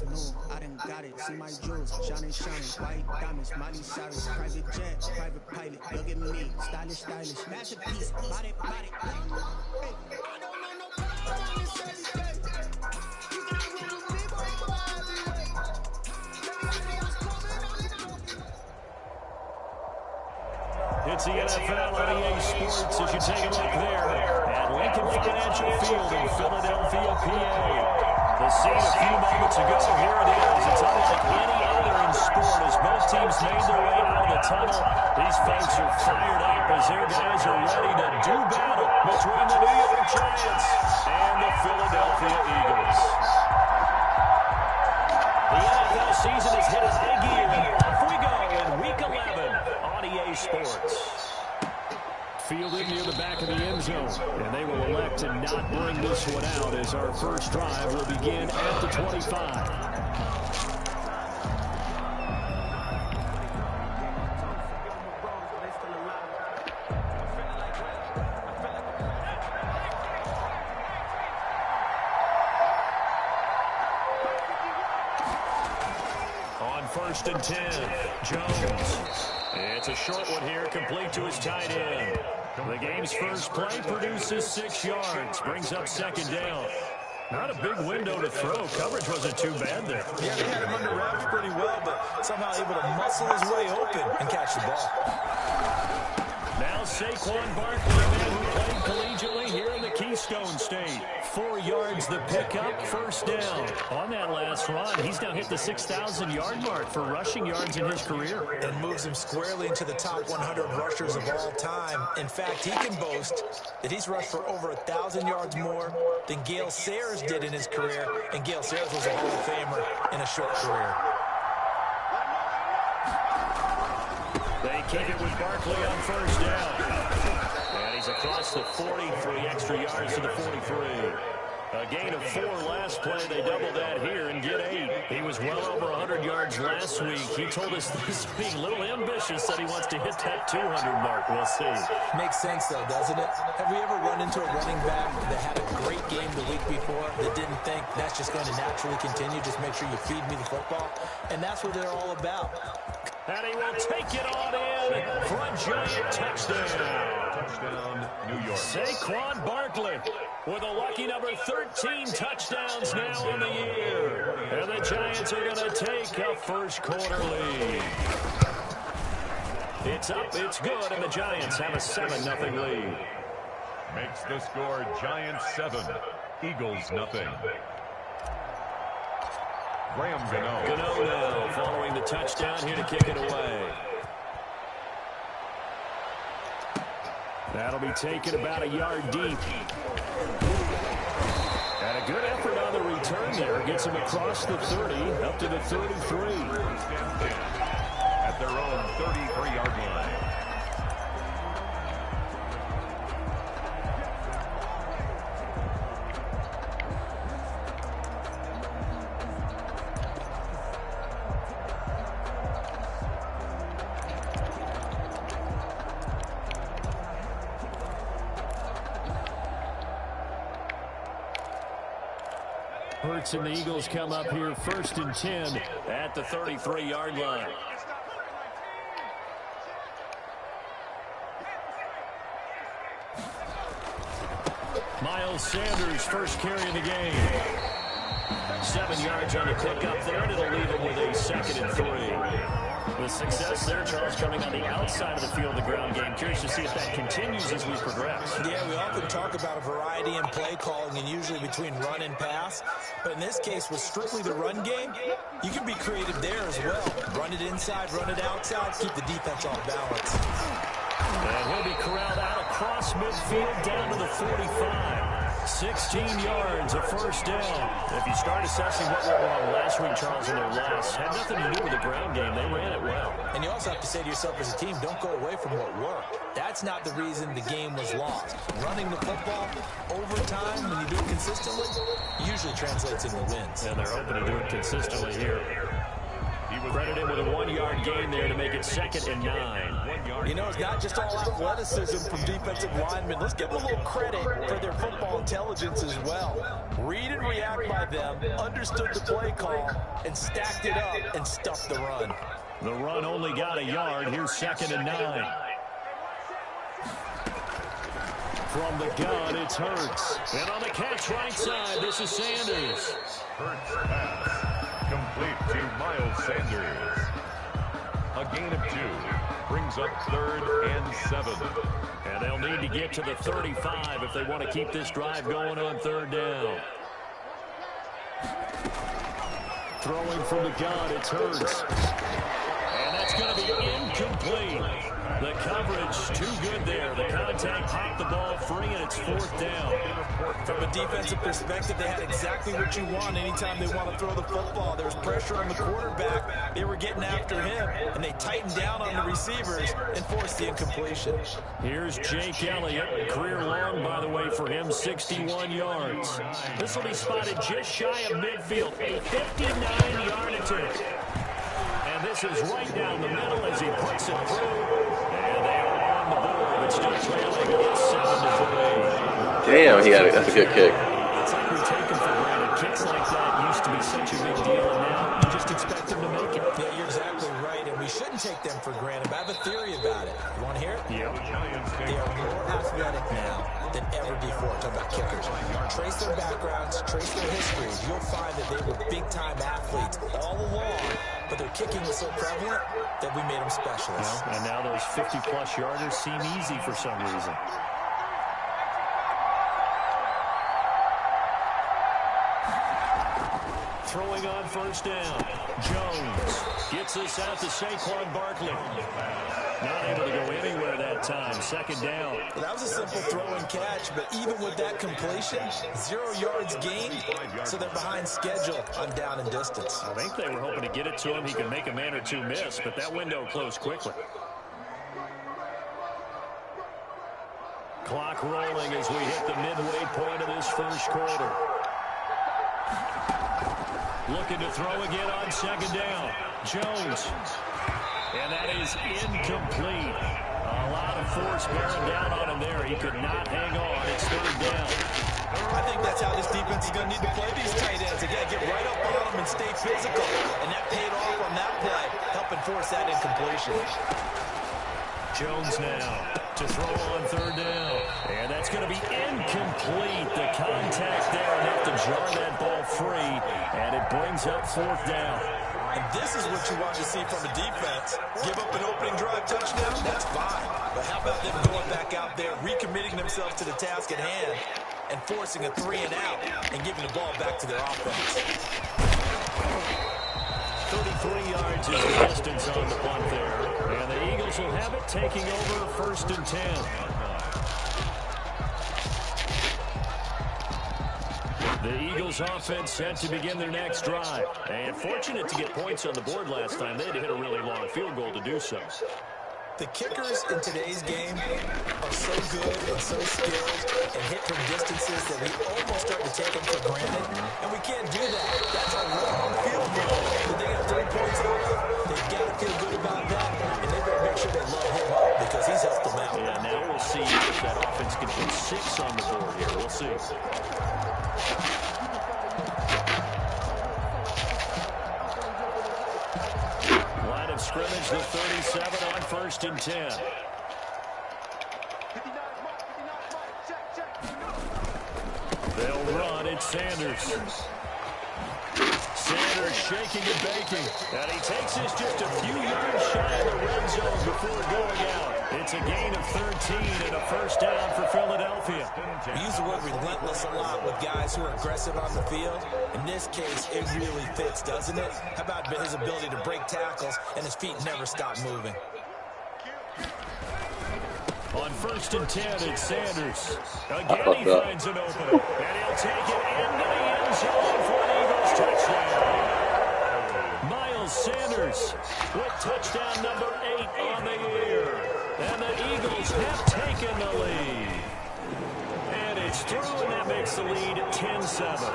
West, no, I done got it. See my jewels, shining, white diamonds, Miley Cyrus, private jet, private pilot. Look at me, stylish, masterpiece, body. Hey, I don't know no power in this everyday. You can have with me, boy, I'm a heavyweight. It's the NFL on EA Sports as you take a look there at Lincoln Financial Field in Philadelphia, PA. The scene a few moments ago, here it is. It's unlike any other in sport as both teams made their way out of the tunnel. These folks are fired up as their guys are ready to do battle between the New York Giants and the Philadelphia Eagles. The NFL season has hit a high gear, and off we go in Week 11 on EA Sports. Fielded near the back of the end zone, and they will elect to not bring this one out as our first drive will begin at the 25. On 1st and 10, Jones. It's a short one here, complete to his tight end. The game's first play produces 6 yards, brings up 2nd down. Not a big window to throw. Coverage wasn't too bad there. Yeah, they had him under wraps pretty well, but somehow able to muscle his way open and catch the ball. Now Saquon Barkley, a man who played collegiately here in the Keystone State. 4 yards the pickup, 1st down. On that last run, he's now hit the 6,000-yard mark for rushing yards in his career. And moves him squarely into the top 100 rushers of all time. In fact, he can boast that he's rushed for over 1,000 yards more than Gale Sayers did in his career. And Gale Sayers was a Hall of Famer in a short career. They keep it with Barkley on 1st down. And he's across the 40, 3 extra yards to the 43. A gain of 4 last play. They double that here and get 8. He was well over 100 yards last week. He told us this being a little ambitious, that he wants to hit that 200 mark. We'll see. Makes sense, though, doesn't it? Have we ever run into a running back that had a great game the week before that didn't think that's just going to naturally continue? Just make sure you feed me the football. And that's what they're all about. And he will take it on in for a giant touchdown. Touchdown, New York. Saquon Barkley with a lucky number 13 touchdowns now on the year. And the Giants are going to take a first quarter lead. It's up, it's good, and the Giants have a 7-0 lead. Makes the score Giants 7, Eagles 0. Graham Gano. Gano now following the touchdown here to kick it away. That'll be taken about a yard deep. And a good effort on the return there. Gets him across the 30, up to the 33. At their own 33-yard line. Hurts and the Eagles come up here 1st and 10 at the 33-yard line. Miles Sanders first carry of the game. 7 yards on the pickup there, and it'll leave him with a 2nd and 3. The success there, Charles, coming on the outside of the field, the ground game. Curious to see if that continues as we progress. Yeah, we often talk about a variety in play calling and usually between run and pass. But in this case, with strictly the run game, you can be creative there as well. Run it inside, run it outside, keep the defense off balance. And he'll be corralled out across midfield down to the 45. 16 yards, a 1st down. If you start assessing what went wrong last week, Charles, in their loss, had nothing to do with the ground game. They ran it well. And you also have to say to yourself as a team, don't go away from what worked. That's not the reason the game was lost. Running the football over time, when you do it consistently, usually translates into wins. And they're hoping to do it consistently here. He was credit him with a 1-yard gain there to make it 2nd and 9. You know, it's not just all athleticism from defensive linemen. Let's give them a little credit for their football intelligence as well. Read and react by them, understood the play call, and stacked it up and stuffed the run. The run only got a yard. Here's 2nd and 9. From the gun, it's Hurts. And on the catch right side, this is Sanders. Hurts pass. Complete to Miles Sanders. A gain of 2. Brings up 3rd and 7. And they'll need to get to the 35 if they want to keep this drive going on 3rd down. Throwing from the gun, it's Hurts. And that's going to be incomplete. The coverage too good there. The contact popped the ball free, and it's 4th down. From a defensive perspective, they had exactly what you want anytime they want to throw the football. There was pressure on the quarterback. They were getting after him, and they tightened down on the receivers and forced the incompletion. Here's Jake Elliott. Career long, by the way, for him, 61 yards. This will be spotted just shy of midfield. A 59-yard attempt. And this is right down the middle as he puts it through. And they are on the board, but still trailing. It's 7-3. Damn, that's a good kick. It's like we take them for granted. Kicks like that used to be such a big deal, and now you just expect them to make it. Yeah, you're exactly right, and we shouldn't take them for granted. But I have a theory about it. You want to hear it? Yep. They are more athletic now than ever before. Talk about kickers. Trace their backgrounds, trace their histories. You'll find that they were big-time athletes all along, but their kicking was so prevalent that we made them specialists. And now those 50-plus yarders seem easy for some reason. Throwing on 1st down. Jones gets this out to Saquon Barkley. Not able to go anywhere that time. 2nd down. Well, that was a simple throw and catch, but even with that completion, 0 yards gained, so they're behind schedule on down and distance. I think they were hoping to get it to him. He could make a man or two miss, but that window closed quickly. Clock rolling as we hit the midway point of this 1st quarter. Looking to throw again on 2nd down. Jones. And that is incomplete. A lot of force bearing down on him there. He could not hang on. It's 3rd down. I think that's how this defense is going to need to play these tight ends. They got to get right up on them and stay physical. And that paid off on that play, helping force that incompletion. Jones now to throw on 3rd down. And that's going to be incomplete. The contact there enough to jar that ball free. And it brings up 4th down. And this is what you want to see from a defense. Give up an opening drive touchdown, that's fine. But how about them going back out there, recommitting themselves to the task at hand, and forcing a 3 and out, and giving the ball back to their offense. 33 yards is the distance on the punt there. And the Eagles will have it, taking over 1st and 10. The Eagles offense set to begin their next drive. And fortunate to get points on the board last time. They had to hit a really long field goal to do so. The kickers in today's game are so good and so skilled and hit from distances that we almost start to take them for granted. And we can't do that. That's a long field goal that they got 3 points out of. They've got to feel good about that. And they better make sure they love him up because he's helped them out. Yeah, now we'll see if that offense can put 6 on the board here. We'll see. Line of scrimmage, the 37 on 1st and 10. They'll run. It's Sanders. Sanders shaking and baking. And he takes this just a few yards shy of the red zone before going out. It's a gain of 13 and a 1st down for Philadelphia. We use the word relentless a lot with guys who are aggressive on the field. In this case, it really fits, doesn't it? How about his ability to break tackles and his feet never stop moving? On 1st and 10, it's Sanders. Again, he finds an opening. And he'll take it into the end zone for an Eagles touchdown. Miles Sanders with touchdown number 8 on the year. And the Eagles have taken the lead. And it's through, and that makes the lead 10-7.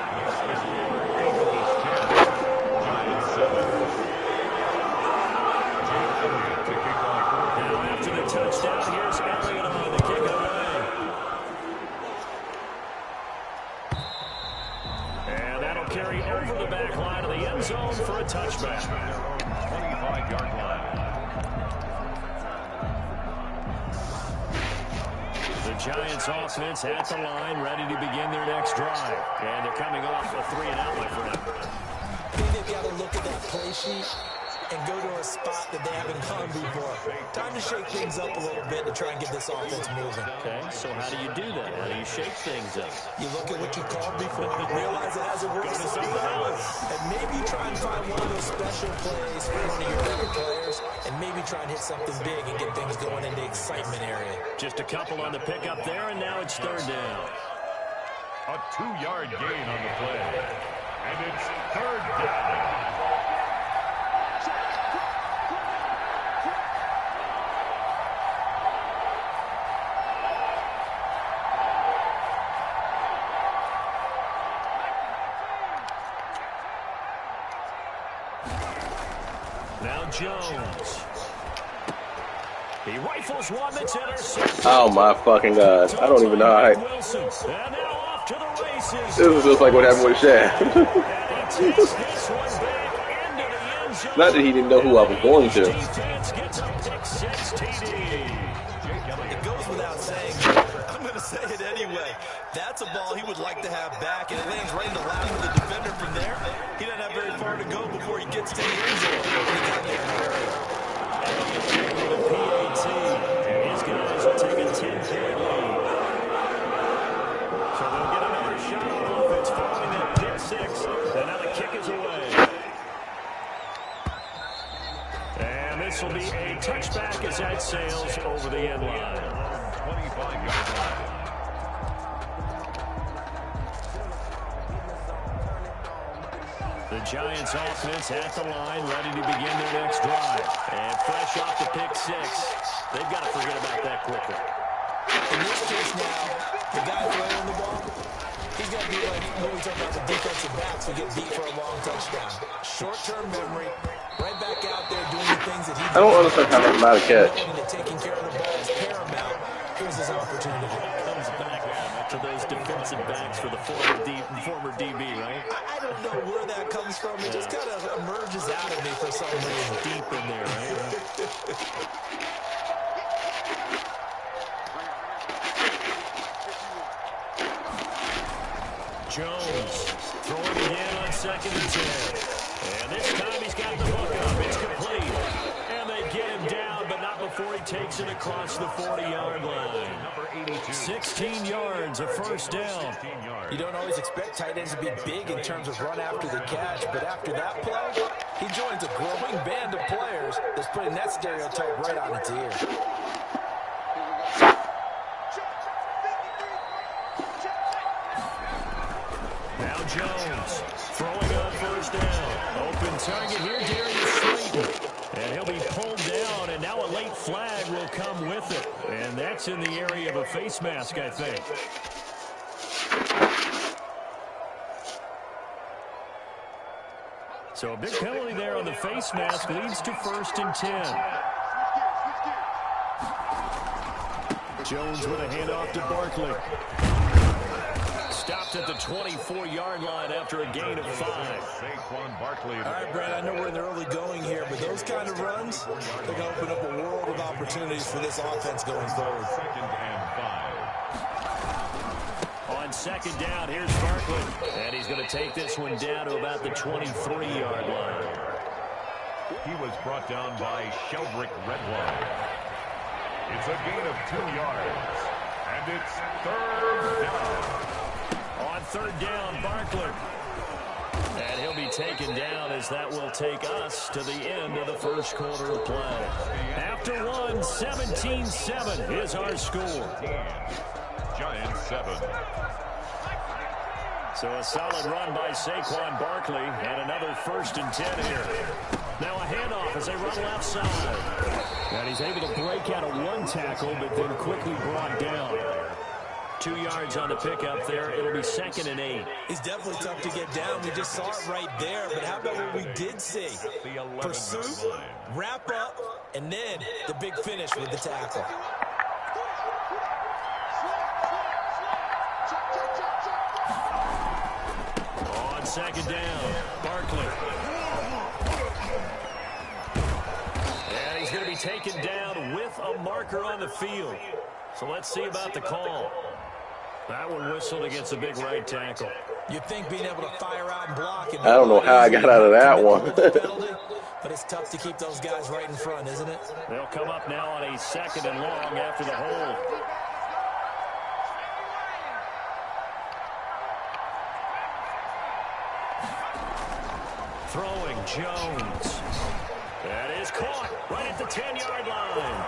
the back line of the end zone for a touchback. 25-yard line. The Giants offense at the line, ready to begin their next drive. And they're coming off a 3-and-out, my friend. I think they've got to look at that play sheet and go to a spot that they haven't gone before. Time to shake things up a little bit to try and get this offense moving. Okay, so how do you do that? How do you shake things up? You look at what you called before, realize it hasn't worked for something else, and maybe try and find one of those special plays for one of your better players, and maybe try and hit something big and get things going in the excitement area. Just a couple on the pickup there, and now it's third down. A 2-yard gain on the play. And it's third down. Now Jones. He rifles one that's intercepted. Oh my fucking God. I don't even know how And now off to the races. this was just like what happened with Shaq. And he takes this one back into the end zone. Not that he didn't know who I was going to. Defense gets a pick six TD. It goes without saying, I'm going to say it anyway. That's a ball he would like to have back, and it lands right in the lap of the defender from there. He doesn't have very far to go before he gets to the end zone. He got there in a hurry. The PAT, and his guys will take a 10-point lead. So they'll get another shot on offense following that pick six, and now the kick is away. And this will be a touchback as that sails over the end line. 25-yard line. The Giants offense at the line, ready to begin their next drive. And fresh off the pick six, they've got to forget about that quickly. In this case now, the guy throwing the ball, he's got to be like when we talk about the defensive backs who get beat for a long touchdown. Short-term memory, right back out there doing the things that he I don't understand how that's not a catch. taking care of the ball is paramount. Here's his opportunity. Comes back to those defensive backs for the former DB, right? I don't know where that comes from. It just kind of emerges out of me for some reason. Deep in there, right? Jones throwing again on 2nd and 10. And this time he's got the hook up. It's complete. And they get him down, but not before he takes it across the 40-yard line. 16 yards, a first down. You don't always expect tight ends to be big in terms of run after the catch, but after that play, he joins a growing band of players that's putting that stereotype right on its ear. Now Jones throwing on first down. Open target here, Darius Slayton. And he'll be pulled down, and now a late flag will come with it. And that's in the area of a face mask, I think. So a big penalty there on the face mask leads to 1st and 10. Jones with a handoff to Barkley. Stopped at the 24-yard line after a gain of 5. Saquon Barkley. All right, Brad, I know we're in the early going here, but those kind of runs, they're going to open up a world of opportunities for this offense going forward. 2nd and 5. On 2nd down, here's Barkley. And he's going to take this one down to about the 23-yard line. He was brought down by Sheldrick Redline. It's a gain of 2 yards. And it's 3rd down. On 3rd down, Barkley. And he'll be taken down as that will take us to the end of the first quarter of play. After one, 17-7 is our score. Giants 7. So a solid run by Saquon Barkley and another 1st and 10 here. Now a handoff as they run left side. And he's able to break out of one tackle, but then quickly brought down. 2 yards on the pickup there. It'll be 2nd and 8. He's definitely tough to get down. We just saw it right there. But how about what we did see? Pursuit, wrap up, and then the big finish with the tackle. second down. Barkley. And he's going to be taken down with a marker on the field. So let's see about the call. That one whistled against a big right tackle. You'd think being able to fire out and block. I don't know how I got out of that one. But it's tough to keep those guys right in front, isn't it? They'll come up now on a 2nd and long after the hold. Throwing Jones. That is caught right at the 10-yard line.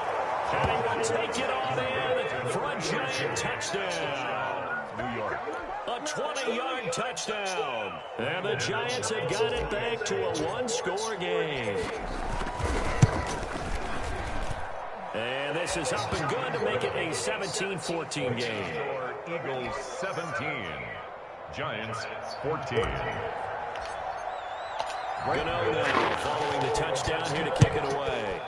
And he will take it on in for a giant touchdown. New York. A 20-yard touchdown. And the Giants have got it back to a one-score game. And this is up and good to make it a 17-14 game. Eagles 17. Giants 14. Gano now following the touchdown here to kick it away.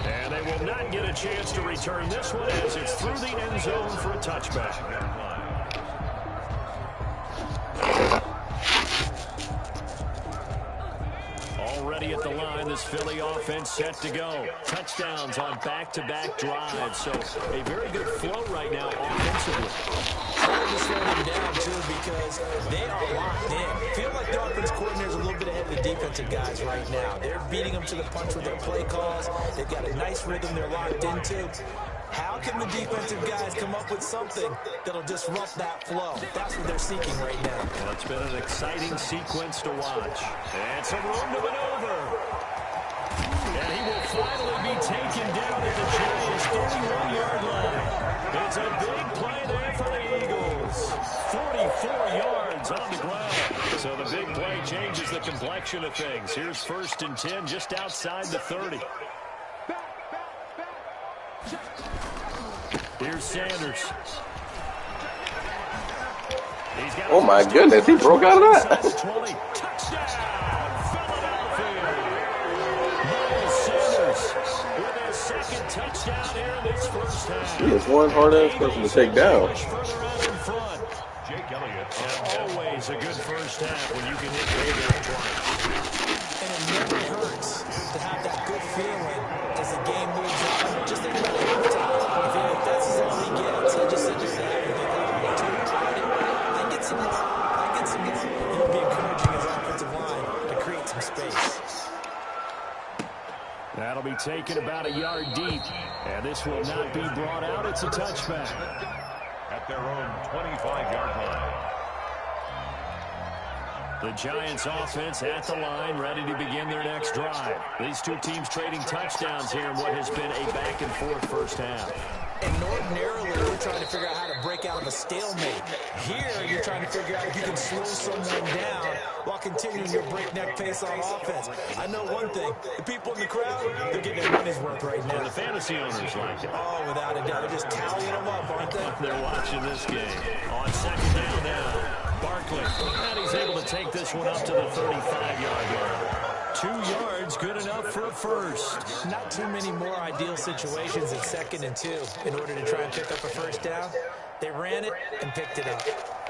And they will not get a chance to return this one as it's through the end zone for a touchback. Already at the line, this Philly offense set to go. Touchdowns on back-to-back drives. So a very good flow right now offensively. Hard to slow them down, too, because they are locked in. Feel like the offense coordinator's a little bit ahead of the defensive guys right now. They're beating them to the punch with their play calls. They've got a nice rhythm they're locked into. How can the defensive guys come up with something that'll disrupt that flow? That's what they're seeking right now. Well, it's been an exciting sequence to watch. And some room to maneuver. And he will finally be taken down at the Giants' 31-yard line. It's a big play there for the Eagles. 44 yards on the ground. So the big play changes the complexion of things. Here's 1st and 10 just outside the 30. Here's Sanders. Oh my goodness, he broke out of that. Touchdown, Philadelphia. Miles Sanders with his 2nd touchdown here in this first half. He is one hard-ass person to take down. Jake Elliott. Always a good first half when you can hit payback twice. And it never hurts to have that good feeling as the game moves on. Just think about it every time. If that's all he gets, he just sits there and think, oh, too crowded. I get some more. It'll be encouraging his offensive line to create some space. That'll be taken about a yard deep. And this will not be brought out. It's a touchback. At their own 25-yard line. The Giants offense at the line, ready to begin their next drive. These two teams trading touchdowns here in what has been a back-and-forth first half. And ordinarily, we're trying to figure out how to break out of a stalemate. Here, you're trying to figure out if you can slow someone down while continuing your breakneck pace on offense. I know one thing. The people in the crowd, they're getting their money's worth right now. And the fantasy owners like it. Oh, without a doubt. They're just tallying them up, aren't they? They're watching this game. On 2nd down now. Barkley, and he's able to take this one up to the 35-yard line. 2 yards, good enough for a first. Not too many more ideal situations in 2nd and 2 in order to try and pick up a first down. They ran it and picked it up.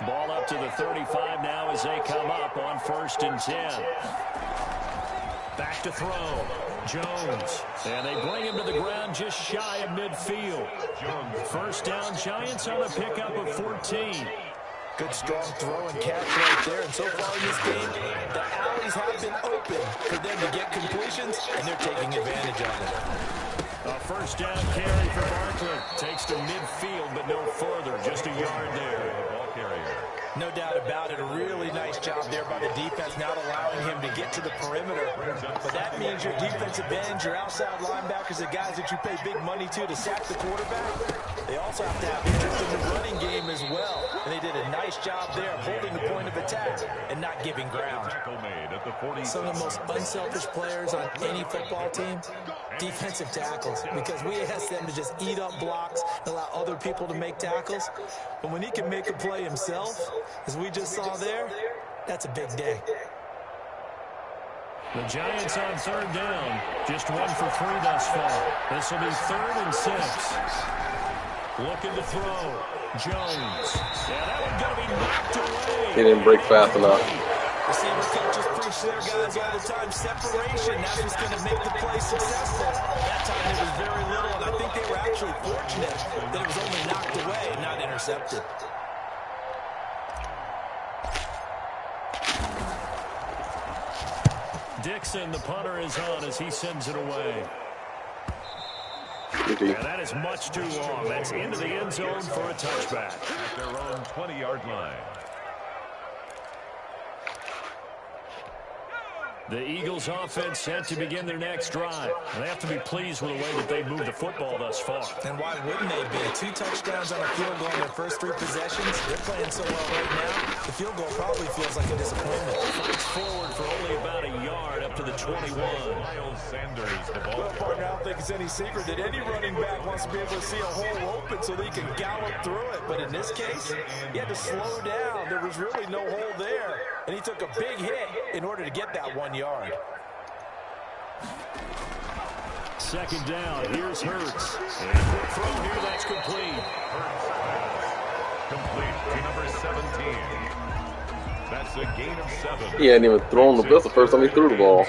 Ball up to the 35 now as they come up on 1st and 10. Back to throw. Jones. And they bring him to the ground just shy of midfield. First down, Giants on a pickup of 14. Good strong throw and catch right there. And so far in this game, the alleys have been open for them to get completions, and they're taking advantage of it. A first down carry for Barkley. Takes to midfield, but no further. Just a yard there. Ball carrier. No doubt about it. A really nice job there by the defense, not allowing him to get to the perimeter. But that means your defensive ends, your outside linebackers, the guys that you pay big money to sack the quarterback, they also have to have interest in the running game as well. And they did a nice job there of holding the point of attack and not giving ground. Some of the most unselfish players on any football team, defensive tackles, because we ask them to just eat up blocks and allow other people to make tackles. But when he can make a play himself, as we just saw there, that's a big day. The Giants on 3rd down. Just 1 for 3 thus far. This will be 3rd and 6. Looking to throw. Jones. Yeah, that one's going to be knocked away. He didn't break fast enough. Receiver coaches preach to their guys all the time, separation. That's what's going to make the play successful. That time it was very little, and I think they were actually fortunate that it was only knocked away, not intercepted. Dixon, the punter, is on as he sends it away. Yeah, that is much too long. That's into the end zone for a touchback. At their own 20-yard line. The Eagles offense set to begin their next drive. And they have to be pleased with the way that they've moved the football thus far. And why wouldn't they be? 2 touchdowns on a field goal in their first 3 possessions. They're playing so well right now, the field goal probably feels like a disappointment. Fights forward for only about a yard up to the 21. Miles Sanders, the ball. Well, partner, I don't think it's any secret that any running back wants to be able to see a hole open so that he can gallop through it. But in this case, he had to slow down. There was really no hole there. And he took a big hit in order to get that 1 yard. Second down, here's Hurts. And quick throw here, that's complete. Complete to number 17. That's a gain of 7. He hadn't even thrown the ball. That's the first time he threw the ball.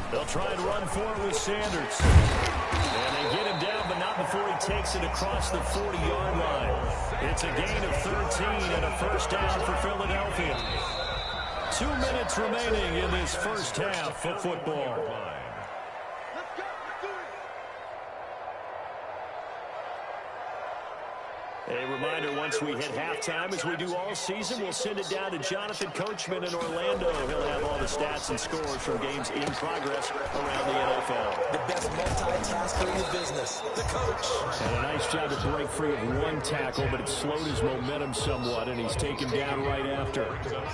They'll try and run for it with Sanders. And they get him down, but not before he takes it across the 40-yard line. It's a gain of 13 and a first down for Philadelphia. 2 minutes remaining in this first half of football. A reminder, once we hit halftime, as we do all season, we'll send it down to Jonathan Coachman in Orlando. He'll have all the stats and scores from games in progress around the NFL. The best multitasker in the business, the coach. And a nice job to break free of 1 tackle, but it slowed his momentum somewhat, and he's taken down right after.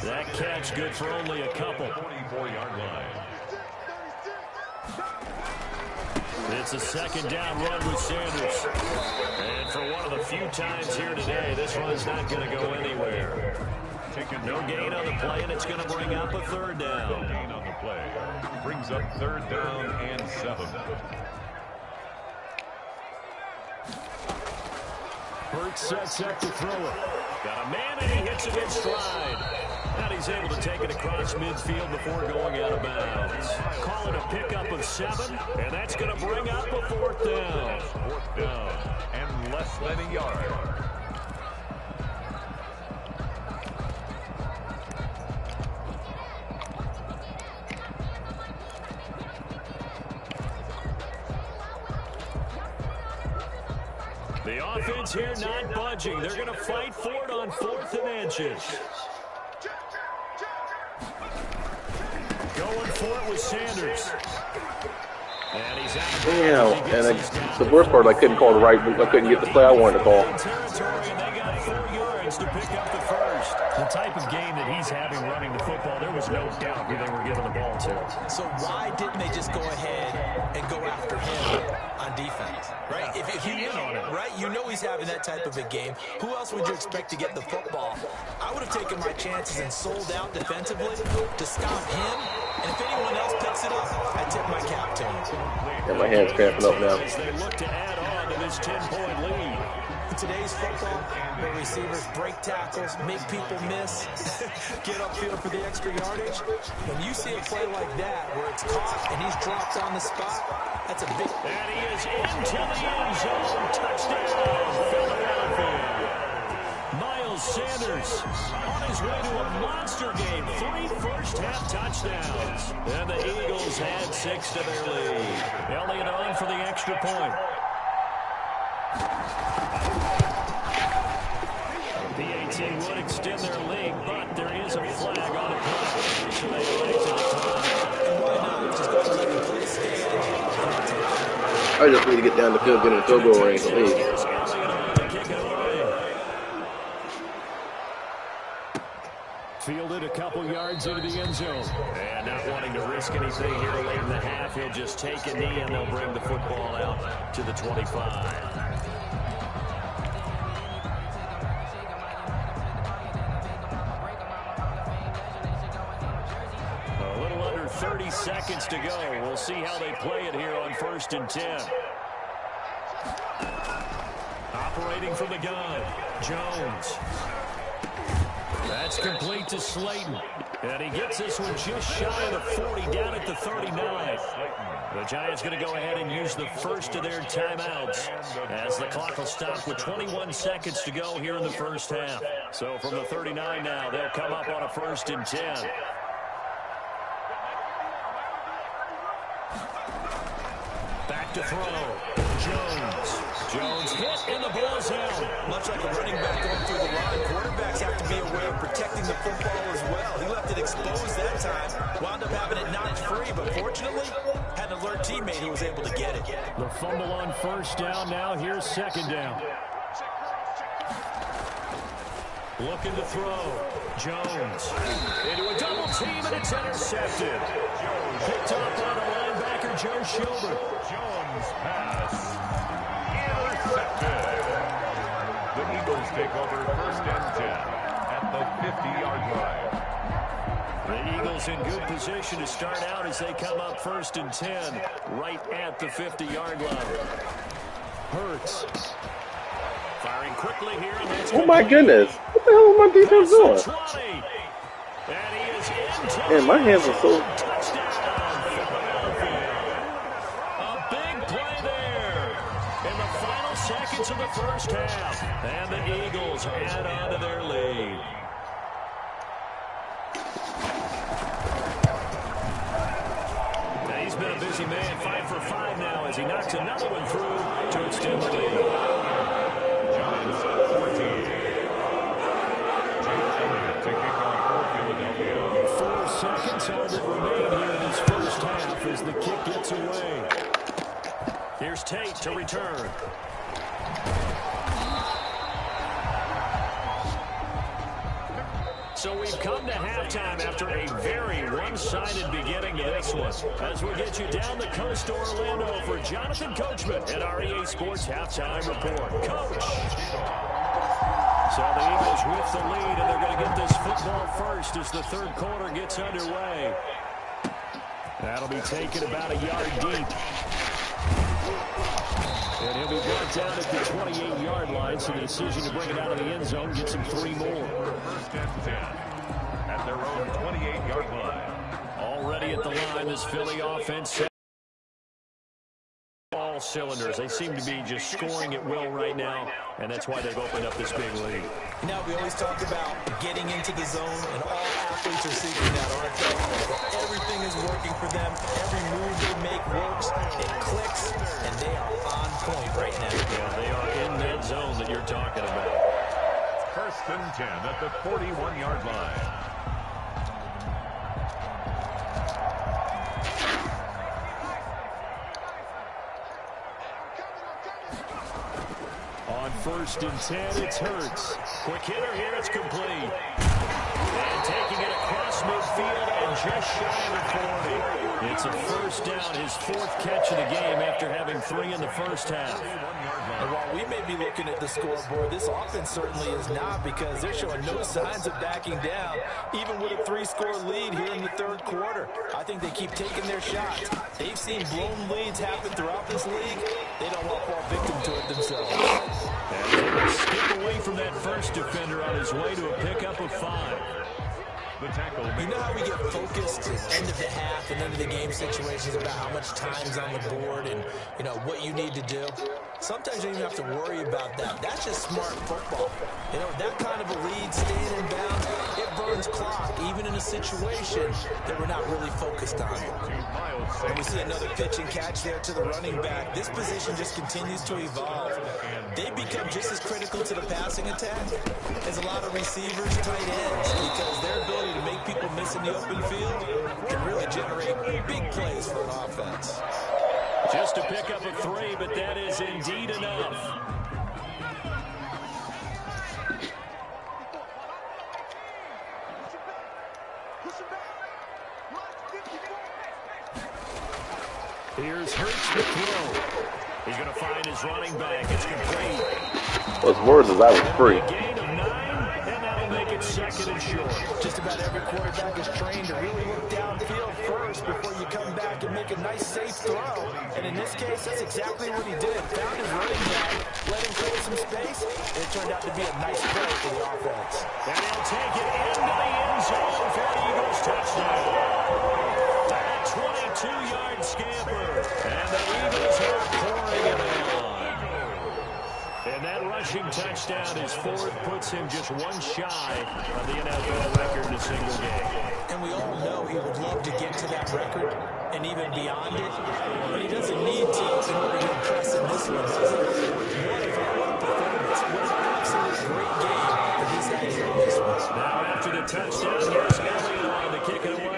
That catch good for only a couple. 44-yard line. It's a second down run with Sanders. And for one of the few times here today, this run's not going to go anywhere. No gain on the play, and it's going to bring up a third down. No gain on the play. Brings up 3rd down and 7. Hurts sets up to throw it. Got a man, and he hits it in stride. And he's able to take it across midfield before going out of bounds. Call it a pickup of 7, and that's going to bring up a 4th down. 4th down and less than a yard. The offense here not budging. They're going to fight for it on 4th and inches. Going for it with Sanders. And he's out. Damn. And the worst part, I couldn't call the right. I couldn't get the play I wanted to call. Territory, and they got 4 yards to pick up the first. The type of game that he's having running the football, there was no doubt who they were giving the ball to. So why didn't they just go ahead and go after him on defense? Right? If you know it, right? You know he's having that type of a game. Who else would you expect to get the football? I would have taken my chances and sold out defensively to stop him. And if anyone else picks it up, I tip my cap to him. Yeah, my hand's cramping up now. As they look to add on to this 10-point lead. In today's football, where receivers break tackles, make people miss, get upfield for the extra yardage, when you see a play like that where it's caught and he's dropped on the spot, that's a big... And he is into the end zone. Touchdown, Philadelphia. Miles Sanders on his way to a monster game. 3 first-half touchdowns. And the Eagles add 6 to their lead. Elliott on for the extra point. The 18 would extend their lead, but there is a flag on the play. So they elect to And why not? Just go ahead and let the play stand. I just need to get down the field, get in the field goal range, please. Fielded a couple yards into the end zone. And not wanting to risk anything here late in the half, he'll just take a knee and they'll bring the football out to the 25. A little under 30 seconds to go. We'll see how they play it here on 1st and 10. Operating from the gun, Jones. That's complete to Slayton. And he gets this one just shy of the 40, down at the 39. The Giants going to go ahead and use the first of their timeouts as the clock will stop with 21 seconds to go here in the first half. So from the 39 now, they'll come up on a 1st and 10. Back to throw. Jones hit and the ball's out. Much like a running back going through the line, quarterbacks have to be aware of protecting the football as well. He left it exposed that time, wound up having it knocked free, but fortunately had an alert teammate who was able to get it. The fumble on 1st down. Now here's 2nd down. Looking to throw. Jones into a double team, and it's intercepted. Picked up on the linebacker, Joe Schilber. Jones pass. Intercepted. The Eagles take over 1st and 10 at the 50-yard line. The Eagles in good position to start out as they come up 1st and 10 right at the 50-yard line. Hurts. Firing quickly here. Oh my goodness. What the hell is my defense doing? And he is into Man, my hands are so... touchdown, Philadelphia. A big play there in the final seconds of the first half. And the Eagles add on to their lead. Now he's been a busy man, 5 for 5 now as he knocks another one through to extend the lead. 4 seconds all that remain here in this first half as the kick gets away. Here's Tate to return. So we've come to halftime after a very one-sided beginning to this one. As we get you down the coast to Orlando for Jonathan Coachman at REA Sports Halftime Report. Coach! So the Eagles with the lead, and they're going to get this football first as the 3rd quarter gets underway. That'll be taken about a yard deep. And he'll be brought down at the 28-yard line, so the decision to bring it out of the end zone gets him 3 more. 1st and 10 at their own 28-yard line. Already at the line, this Philly offense. All cylinders. They seem to be just scoring at will right now, and that's why they've opened up this big lead. You know, we always talk about getting into the zone, and all athletes are seeking that, aren't they? Everything is working for them. Every move they make works. It clicks, and they are on point right now. Yeah, they are in that zone that you're talking about. 1st and 10 at the 41-yard line. On 1st and 10, it's Hurts. Quick hitter here, it's complete. And taking it across midfield and just shy of the 40. It's a 1st down, his 4th catch of the game after having 3 in the first half. And while we may be looking at the scoreboard, this offense certainly is not, because they're showing no signs of backing down, even with a 3-score lead here in the 3rd quarter. I think they keep taking their shots. They've seen blown leads happen throughout this league. They don't want to fall victim to it themselves. And they will skip away from that first defender on his way to a pickup of 5. The tackle. You know how we get focused at end of the half and end of the game situations about how much time's on the board and, you know, what you need to do? Sometimes you don't even have to worry about that. That's just smart football. You know, that kind of a lead, staying in bounds, it burns clock, even in a situation that we're not really focused on. And we see another pitch and catch there to the running back. This position just continues to evolve. They become just as critical to the passing attack as a lot of receivers, tight ends, because their ability to make people miss in the open field can really generate big plays for an offense. Just a pickup of 3, but that is indeed enough. Here's Hurts to throw. He's going to find his running back. It's complete. What's worse is I was free. A gain of 9, and that'll make it It's second and short. Just about every quarterback is trained to really look downfield first before you come back and make a nice, safe throw. And in this case, that's exactly what he did. Found his running back, let him create some space, and it turned out to be a nice play for the offense. And he'll take it into the end zone for an Eagles touchdown. That 22-yard scamper. And the Eagles are pouring it on. And that rushing touchdown, his fourth, puts him just one shy of the NFL record in a single game. And we all know he would love to get to that record and even beyond it, but he doesn't need to in order to impress in this one, does he? What a performance. What an absolute great game that he's had here in this one. Now after the touchdown, here's Elliott to kick it away.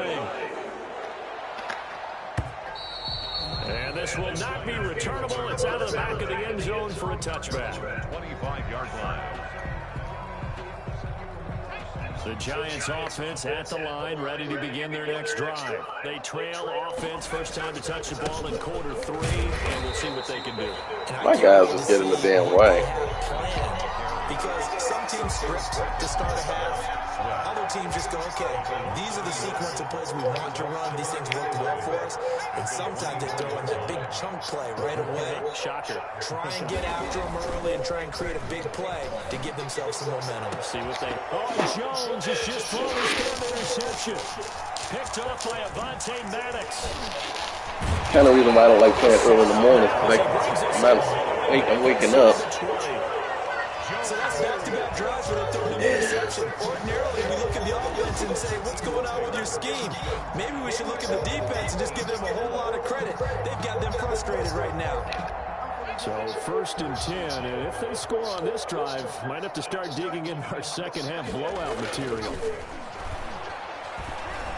And this will not be returnable. It's out of the back of the end zone for a touchback. 25-yard line. The Giants offense at the line, ready to begin their next drive. They trail offense, first time to touch the ball in quarter 3, and we'll see what they can do. My guys just get in the damn way. Because some teams script to start a half. Other teams just go, okay, these are the sequence of plays we want to run. These things work well for us. And sometimes they throw in that big chunk play right away. Shocker. Try and get after them early and try and create a big play to give themselves some momentum. See what they... Oh, Jones is just throwing his interception. Picked off by Avonte Maddox. Kind of reason why I don't like playing early in the morning. Like, I'm waking up. So that's back-to-back drives where they throw an interception. Ordinarily, we look at the offense and say, what's going on with your scheme? Maybe we should look at the defense and just give them a whole lot of credit. They've got them frustrated right now. So first and 10, and if they score on this drive, might have to start digging in our second half blowout material.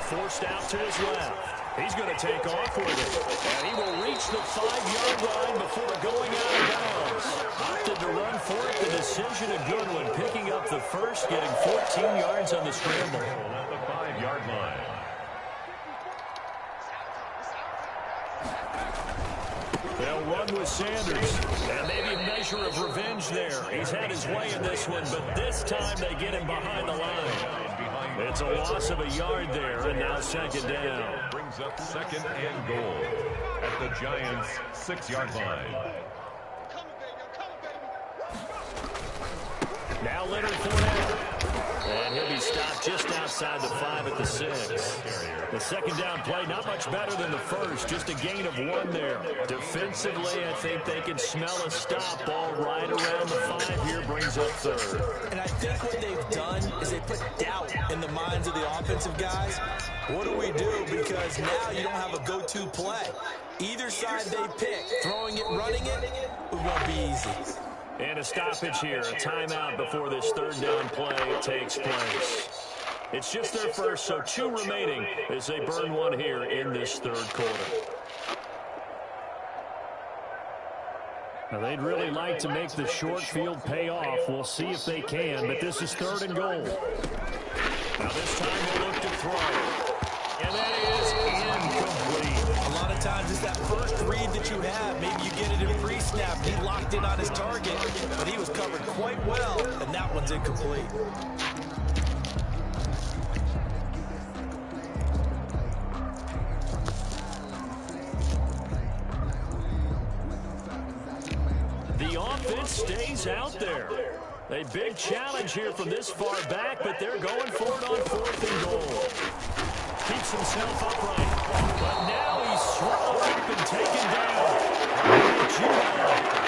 Forced out to his left. He's going to take off with it. And he will reach the 5-yard line before going out of bounds. Opted to run for it. The decision a good one. Picking up the first, getting 14 yards on the scramble. At the 5-yard line. They'll run with Sanders. And maybe a measure of revenge there. He's had his way in this one, but this time they get him behind the line. It's a loss of a yard there, and now second down. Brings up second and goal at the Giants' 6-yard line. Now Leonard Fournette. And he'll be stopped just outside the 5 at the 6. The second down play, not much better than the first. Just a gain of 1 there. Defensively, I think they can smell a stop. Ball right around the 5 here, brings up third. And I think what they've done is they put doubt in the minds of the offensive guys. What do we do? Because now you don't have a go-to play. Either side they pick, throwing it, running it won't be easy. And a stoppage here, a timeout before this third down play takes place. It's just their first, so 2 remaining as they burn 1 here in this third quarter. Now, they'd really like to make the short field pay off. We'll see if they can, but this is 3rd and goal. Now this time they'll look to throw. And that is incomplete. A lot of times it's that first read that you have. Maybe you get it in pre-snap. He locked in on his target, but he was covered quite well, and that one's incomplete. The offense stays out there. A big challenge here from this far back, but they're going for it on 4th and goal. Keeps himself upright, but now he's swallowed up and taken down.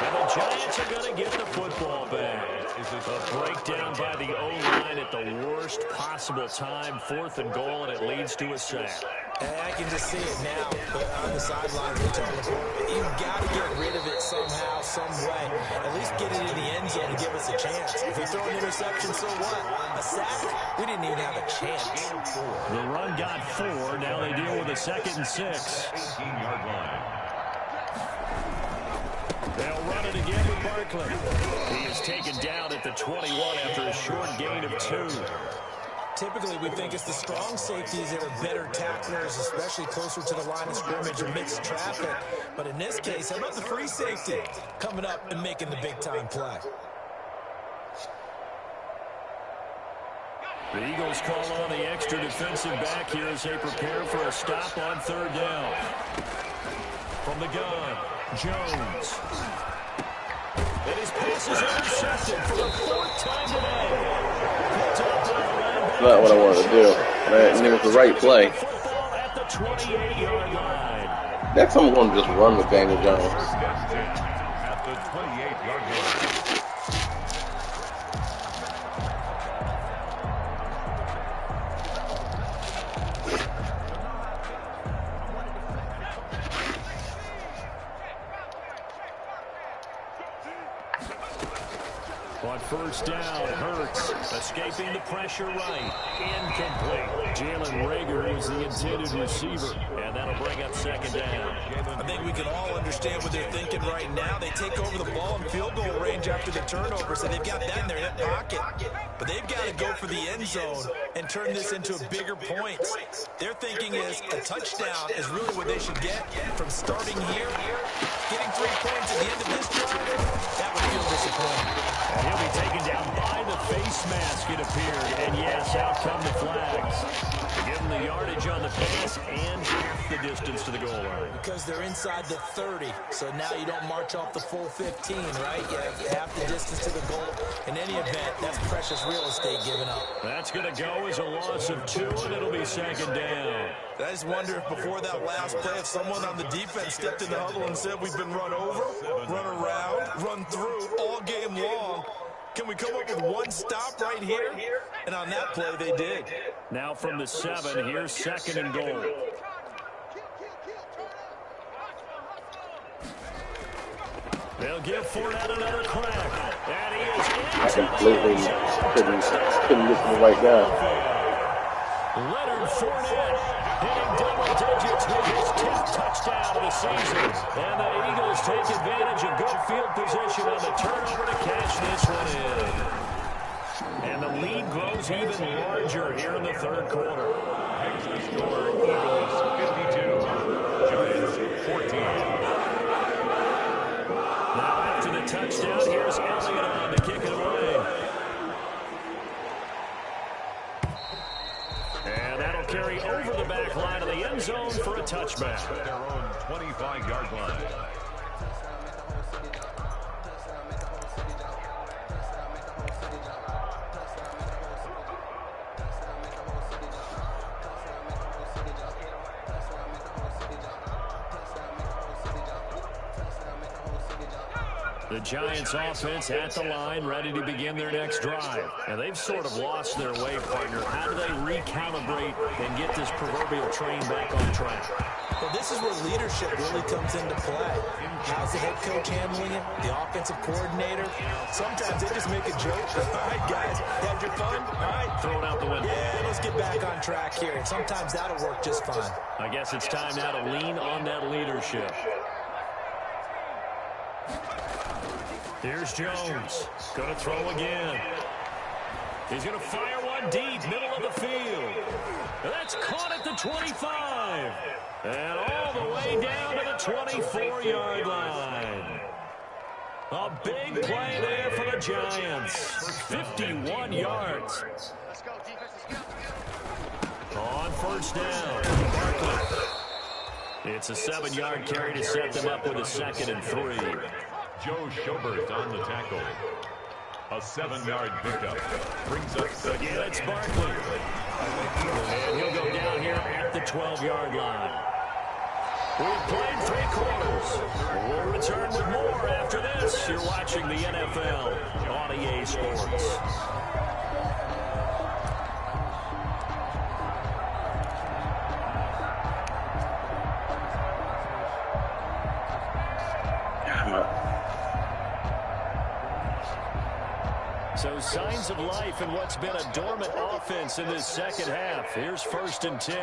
And the Giants are going to get the football back. A breakdown by the O-line at the worst possible time. 4th and goal, and it leads to a sack. And I can just see it now on the sidelines. They're telling the quarterback, you've got to get rid of it somehow, some way. At least get it in the end zone and give us a chance. If we throw an interception, so what? A sack? We didn't even have a chance. The run got 4. Now they deal with a 2nd and 6. 18-yard line. They'll run it again with Barkley. He is taken down at the 21 after a short gain of 2. Typically, we think it's the strong safeties that are better tacklers, especially closer to the line of scrimmage amidst traffic. But in this case, how about the free safety coming up and making the big-time play? The Eagles call on the extra defensive back here as they prepare for a stop on third down. From the gun, Jones. And his pass is intercepted for the 4th time today. That's not what I wanted to do. And it was the right play. At the 28-yard line. Next I'm going to just run with Daniel Jones. At the 28-yard line. On first down, Hurts escaping the pressure right. Incomplete. Jalen Reagor was the intended receiver, and that'll bring up second down. I think we can all understand what they're thinking right now. They take over the ball in field goal range after the turnover, so they've got that in their hip pocket. But they've got to go for the end zone and turn this into bigger points. Their thinking is a touchdown is really what they should get from starting here. Getting 3 points at the end of this drive, that would feel disappointing. And he'll be taken down by the face mask, it appeared. And yes, out come the flags. To give him the yardage on the pass and half the distance to the goal line. Because they're inside the 30, so now you don't march off the full 15, right? You have half the distance to the goal. In any event, that's precious real estate given up. That's going to go as a loss of 2, and it'll be second down. I just wonder if before that last play, if someone on the defense stepped in the huddle and said, we've been run over, run around, run through all game long. Can we come up with one stop right here? And on that play, they did. Now from the 7, here's second and goal. They'll give Fournette another crack. And he is in. I completely couldn't get to the right guy. Leonard Fournette hitting double digits with his 10th touchdown of the season. And the Eagles take advantage of good field position on the turnover to cash this one in. And the lead grows even larger here in the third quarter. Extra score, Eagles 52, Giants 14. Now after the touchdown, here's Elliott on to kick it away. And that'll carry over the back line of the end zone for a touchback. Their own 25-yard line. The Giants offense at the line, ready to begin their next drive. And they've sort of lost their way, partner. How do they recalibrate and get this proverbial train back on track? Well, this is where leadership really comes into play. How's the head coach handling it? The offensive coordinator? Sometimes they just make a joke. All right, guys, had your fun? All right. Throw it out the window. Yeah, let's get back on track here. And sometimes that'll work just fine. I guess it's time now to lean on that leadership. Here's Jones. Going to throw again. He's going to fire one deep, middle of the field. That's caught at the 25. And all the way down to the 24-yard line. A big play there for the Giants. 51 yards. On first down, Barkley. It's a 7-yard carry to set them up with a 2nd and 3. Joe Schobert on the tackle. A 7-yard pickup. Brings up again, it's Barkley. And he'll go down here at the 12-yard line. We've played 3 quarters. We'll return with more after this. You're watching the NFL on EA Sports. So signs of life in what's been a dormant offense in this second half. Here's 1st and 10.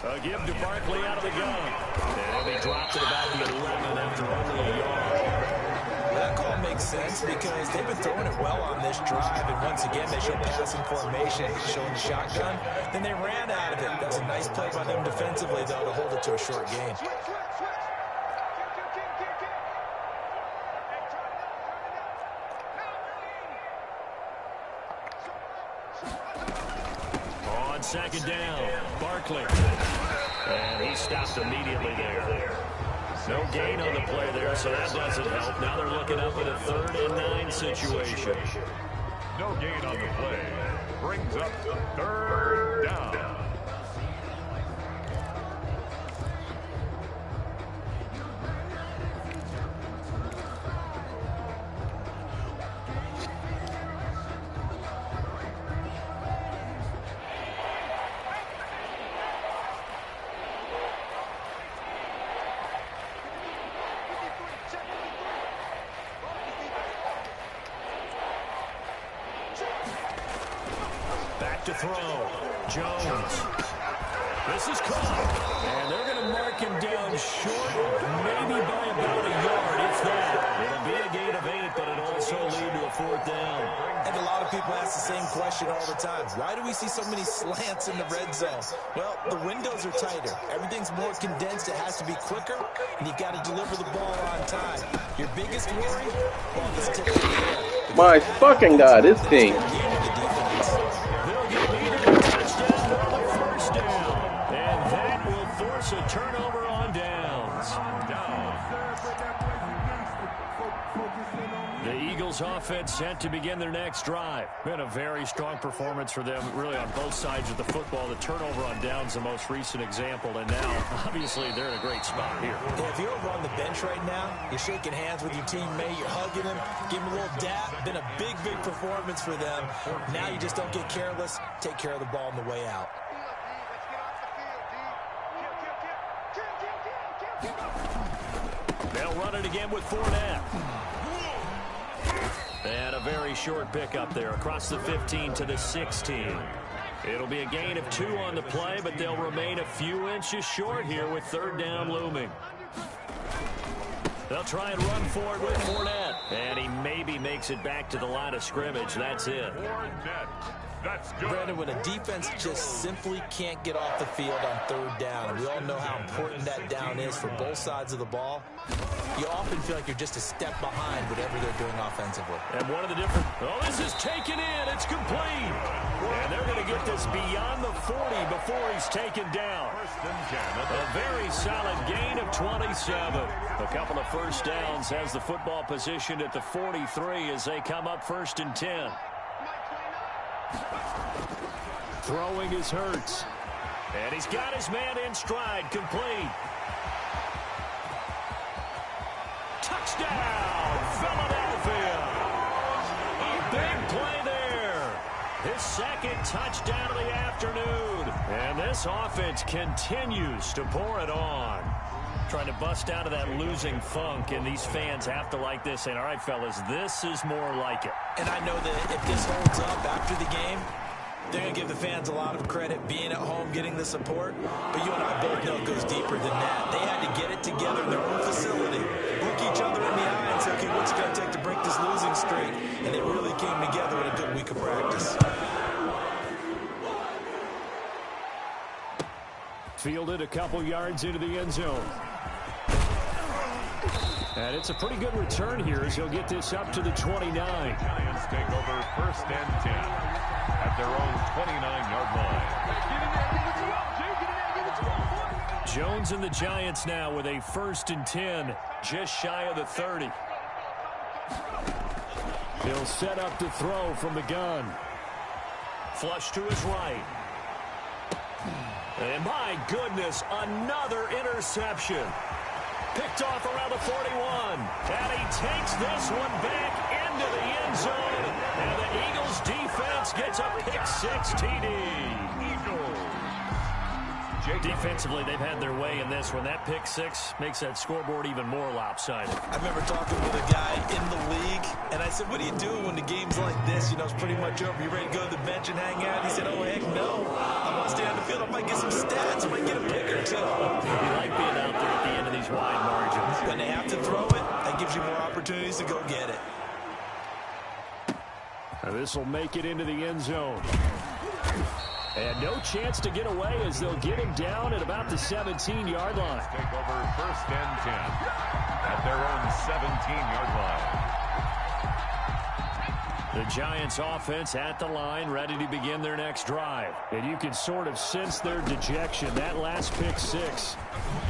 A give to Barkley out of the gun. And he dropped it about the 11 after only a yard. That call makes makes sense because they've been throwing it well on this drive, and once again, they show passing formation, showing the shotgun. Then they ran out of it. That's a nice play by them defensively, though, to hold it to a short gain. On second down, Barkley. And he stopped immediately there. No gain on the play there, so that doesn't help. Now they're looking up at a 3rd and 9 situation. No gain on the play. Brings up 3rd down. To throw. Jones. This is caught. And they're going to mark him down short, maybe by about a yard, if that. It'll be a gain of 8, but it'll also lead to a 4th down. And a lot of people ask the same question all the time. Why do we see so many slants in the red zone? Well, the windows are tighter. Everything's more condensed. It has to be quicker, and you've got to deliver the ball on time. Your biggest worry? Ball gets tipped in the air. My fucking God, this thing. A turnover on downs. The Eagles offense set to begin their next drive. Been a very strong performance for them, really on both sides of the football. The turnover on downs, the most recent example, and now, obviously, they're in a great spot here. Yeah, if you're over on the bench right now, you're shaking hands with your teammate, you're hugging him, giving him a little dap. Been a big, big performance for them. Now you just don't get careless. Take care of the ball on the way out. They'll run it again with Fournette. And a very short pickup there across the 15 to the 16. It'll be a gain of 2 on the play, but they'll remain a few inches short here with 3rd down looming. They'll try and run for it with Fournette. And he maybe makes it back to the line of scrimmage. That's it. That's good. Brandon, when a defense just simply can't get off the field on 3rd down, and we all know how important that down is for both sides of the ball, you often feel like you're just a step behind whatever they're doing offensively. And one of the different... Oh, this is taken in. It's complete. And they're going to get this beyond the 40 before he's taken down. A very solid gain of 27. A couple of first downs has the football positioned at the 43 as they come up 1st and 10. Throwing is Hurts. And he's got his man in stride, complete. Touchdown, Philadelphia. A big play there. His 2nd touchdown of the afternoon. And this offense continues to pour it on. Trying to bust out of that losing funk, and these fans have to like this. And all right, fellas, this is more like it. And I know that if this holds up after the game, they're going to give the fans a lot of credit being at home, getting the support. But you and I both know it goes deeper than that. They had to get it together in their own facility, look each other in the eye and say, okay, what's it going to take to break this losing streak? And they really came together in a good week of practice. Fielded a couple yards into the end zone. And it's a pretty good return here as he'll get this up to the 29. Giants take over 1st and 10 at their own 29-yard line. Jones and the Giants now with a 1st and 10, just shy of the 30. He'll set up to throw from the gun. Flush to his right. And my goodness, another interception. Picked off around the 41. And he takes this one back into the end zone. And the Eagles defense gets a pick-6 TD. Defensively, they've had their way in this one. That pick-6 makes that scoreboard even more lopsided. I remember talking with a guy in the league, and I said, what do you do when the game's like this? You know, it's pretty much over. You ready to go to the bench and hang out? He said, oh, heck no. I want to stay on the field. I might get some stats. I might get a pick or two. You like being out there at the end of these wide margins. When they have to throw it, that gives you more opportunities to go get it. This will make it into the end zone. And no chance to get away as they'll get him down at about the 17-yard line. Take over 1st and 10 at their own 17-yard line. The Giants offense at the line, ready to begin their next drive. And you can sort of sense their dejection. That last pick six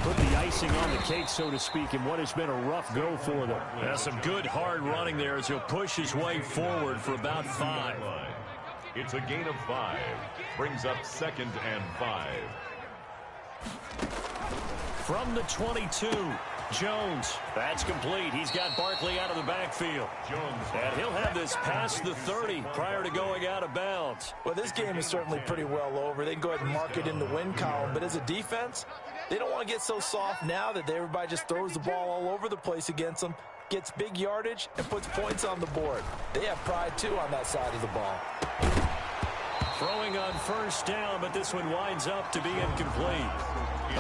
put the icing on the cake, so to speak, in what has been a rough go for them. Yeah, some good hard running there as he'll push his way forward for about 5. It's a gain of 5. Brings up 2nd and 5. From the 22, Jones. That's complete. He's got Barkley out of the backfield. Jones. And he'll have this past the 30 prior to going out of bounds. Well, this game is certainly pretty well over. They can go ahead and mark it in the win column. But as a defense, they don't want to get so soft now that everybody just throws the ball all over the place against them, gets big yardage, and puts points on the board. They have pride, too, on that side of the ball. Throwing on 1st down, but this one winds up to be incomplete.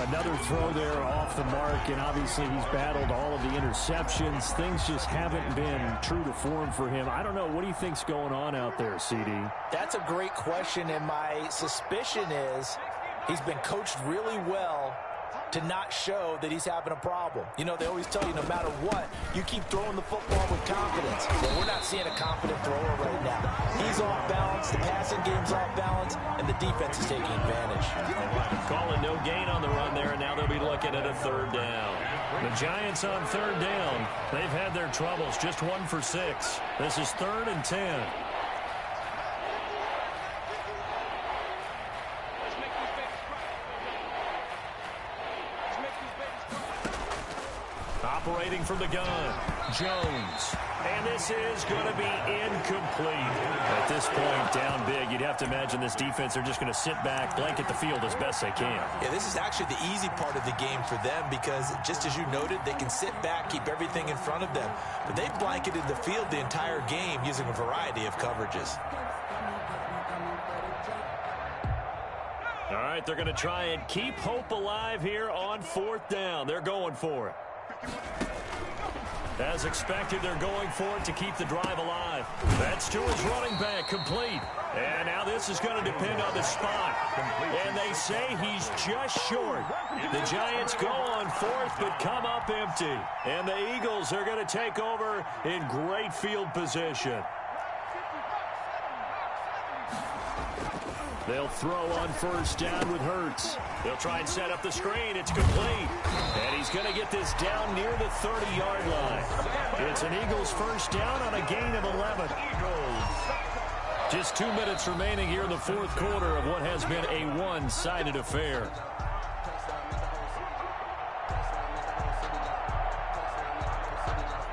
Another throw there off the mark, and obviously he's battled all of the interceptions. Things just haven't been true to form for him. I don't know. What do you think's going on out there, CD? That's a great question, and my suspicion is he's been coached really well to not show that he's having a problem. You know, they always tell you no matter what, you keep throwing the football with confidence. Well, we're not seeing a confident thrower right now. He's off balance, the passing game's off balance, and the defense is taking advantage. Calling no gain on the run there, and now they'll be looking at a 3rd down. The Giants on 3rd down. They've had their troubles, just 1 for 6. This is 3rd and 10. Operating from the gun, Jones. And this is going to be incomplete. At this point, down big, you'd have to imagine this defense, they're just going to sit back, blanket the field as best they can. Yeah, this is actually the easy part of the game for them because, just as you noted, they can sit back, keep everything in front of them. But they've blanketed the field the entire game using a variety of coverages. All right, they're going to try and keep hope alive here on 4th down. They're going for it. As expected, they're going for it to keep the drive alive. That's to his running back, complete. And now this is going to depend on the spot. And they say he's just short. The Giants go on 4th but come up empty. And the Eagles are going to take over in great field position. They'll throw on 1st down with Hurts. They'll try and set up the screen. It's complete. And he's going to get this down near the 30-yard line. It's an Eagles 1st down on a gain of 11. Just 2 minutes remaining here in the 4th quarter of what has been a one-sided affair.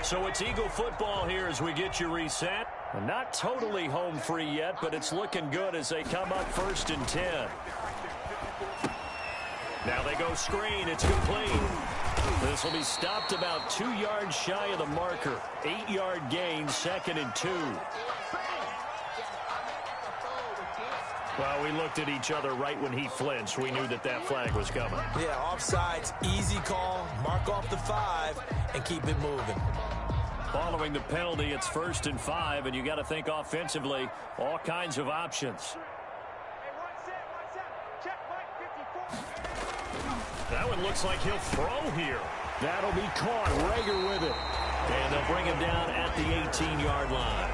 So it's Eagle football here as we get you reset. Not totally home free yet, but it's looking good as they come up 1st and 10. Now they go screen. It's complete. This will be stopped about 2 yards shy of the marker. 8-yard gain, 2nd and 2. Well, we looked at each other right when he flinched. We knew that that flag was coming. Yeah, offsides, easy call, mark off the 5, and keep it moving. Following the penalty, it's 1st and 5, and you got to think offensively, all kinds of options. That one looks like he'll throw here. That'll be caught. Rager with it. And they'll bring him down at the 18-yard line.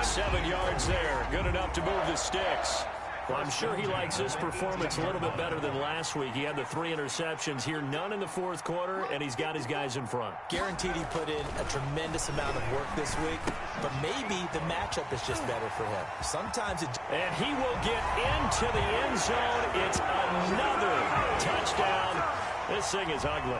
7 yards there. Good enough to move the sticks. Well, I'm sure he likes this performance a little bit better than last week. He had the 3 interceptions here, none in the 4th quarter, and he's got his guys in front. Guaranteed he put in a tremendous amount of work this week, but maybe the matchup is just better for him. Sometimes it... And he will get into the end zone. It's another touchdown. This thing is ugly.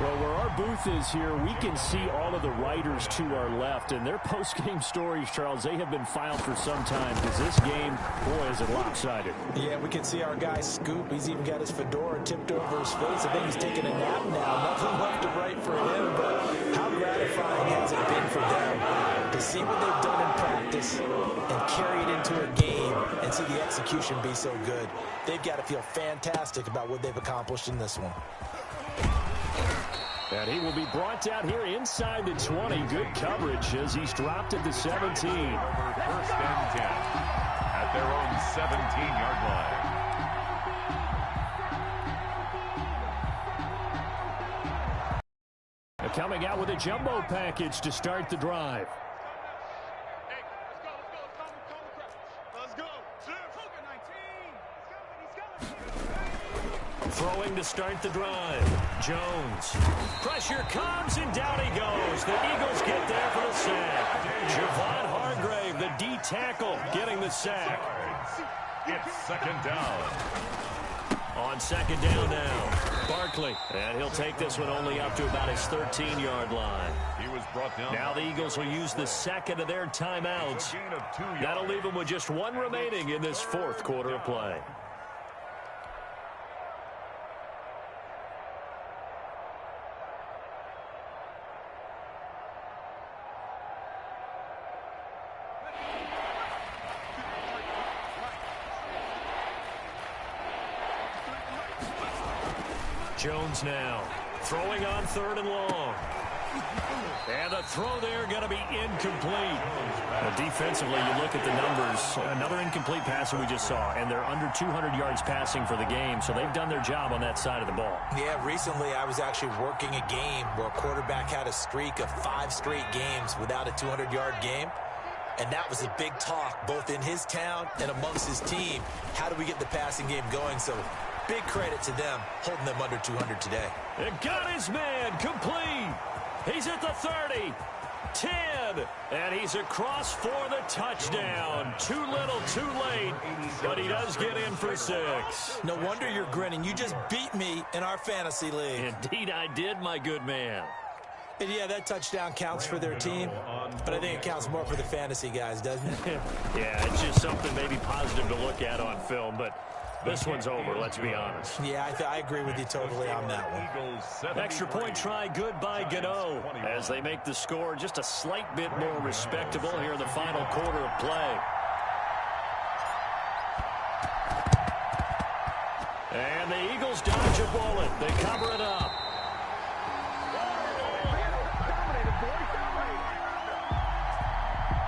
Well, where our booth is here, we can see all of the writers to our left. And their post-game stories, Charles, they have been filed for some time because this game, boy, is it lopsided. Yeah, we can see our guy Scoop. He's even got his fedora tipped over his face. I think he's taking a nap now. Nothing left to write for him, but how gratifying has it been for them to see what they've done in practice and carry it into a game and see the execution be so good. They've got to feel fantastic about what they've accomplished in this one. And he will be brought down here inside the 20. Good coverage as he's dropped at the 17. First and 10 at their own 17-yard line. Coming out with a jumbo package to start the drive. Throwing to start the drive. Jones. Pressure comes, and down he goes. The Eagles get there for the sack. Javon Hargrave, the D tackle, getting the sack. It's second down. On second down now, Barkley. And he'll take this one only up to about his 13-yard line. He was brought down. Now the Eagles will use the second of their timeouts. That'll leave them with just one remaining in this fourth quarter of play. Jones now throwing on third and long. And the throw there going to be incomplete. Defensively, you look at the numbers. Another incomplete pass that we just saw, and they're under 200 yards passing for the game, so they've done their job on that side of the ball. Yeah, recently I was actually working a game where a quarterback had a streak of 5 straight games without a 200-yard game. And that was a big talk, both in his town and amongst his team. How do we get the passing game going? So big credit to them, holding them under 200 today. It got his man complete. He's at the 30, 10, and he's across for the touchdown. Too little, too late, but he does get in for 6. No wonder you're grinning. You just beat me in our fantasy league. Indeed I did, my good man. And yeah, that touchdown counts for their team, but I think it counts more for the fantasy guys, doesn't it? Yeah, it's just something maybe positive to look at on film, but this one's over, let's be honest. Yeah, I agree with you totally on that one. Extra point try good by Gano as they make the score just a slight bit more respectable here in the final quarter of play. And the Eagles dodge a bullet. They cover it up.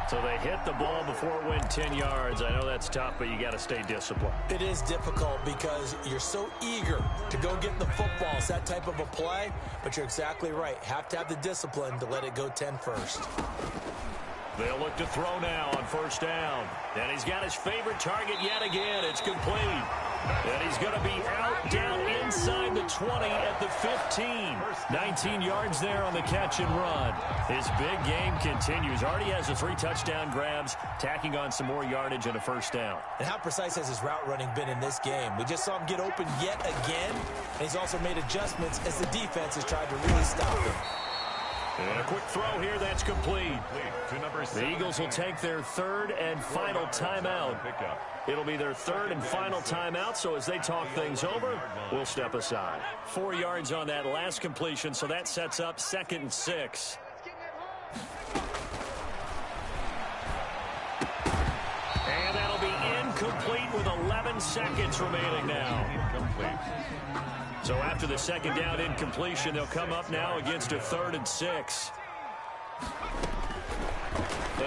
So they hit the ball before it went 10 yards. I know that's tough, but you got to stay disciplined. It is difficult because you're so eager to go get the football. It's that type of a play, but you're exactly right. Have to have the discipline to let it go 10 first. They'll look to throw now on first down. And he's got his favorite target yet again. It's complete. And he's going to be out down inside the 20 at the 15. 19 yards there on the catch and run. His big game continues. Already has the 3 touchdown grabs, tacking on some more yardage and a first down. And how precise has his route running been in this game? We just saw him get open yet again, and he's also made adjustments as the defense has tried to really stop him. And a quick throw here, that's complete. The Eagles will take their third and final timeout. It'll be their third and final timeout, so as they talk things over, we'll step aside. 4 yards on that last completion, so that sets up 2nd and 6. And that'll be incomplete with 11 seconds remaining now. So after the second down incompletion, they'll come up now against a 3rd and 6.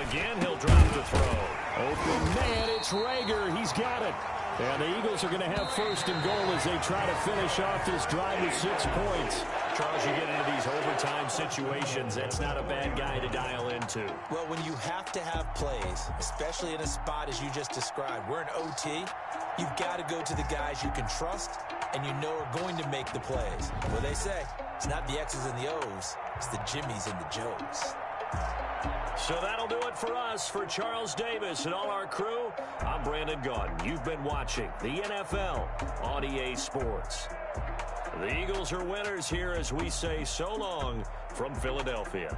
Again, he'll drop the throw. Open man, it's Rager. He's got it. And the Eagles are going to have 1st and goal as they try to finish off this drive with 6 points. Charles, you get into these overtime situations, that's not a bad guy to dial into. Well, when you have to have plays, especially in a spot as you just described, we're in OT, you've got to go to the guys you can trust and you know are going to make the plays. What they say, it's not the X's and the O's, it's the Jimmies and the Joes. So that'll do it for us. For Charles Davis and all our crew, I'm Brandon Gaudin. You've been watching the NFL on EA Sports. The Eagles are winners here as we say so long from Philadelphia.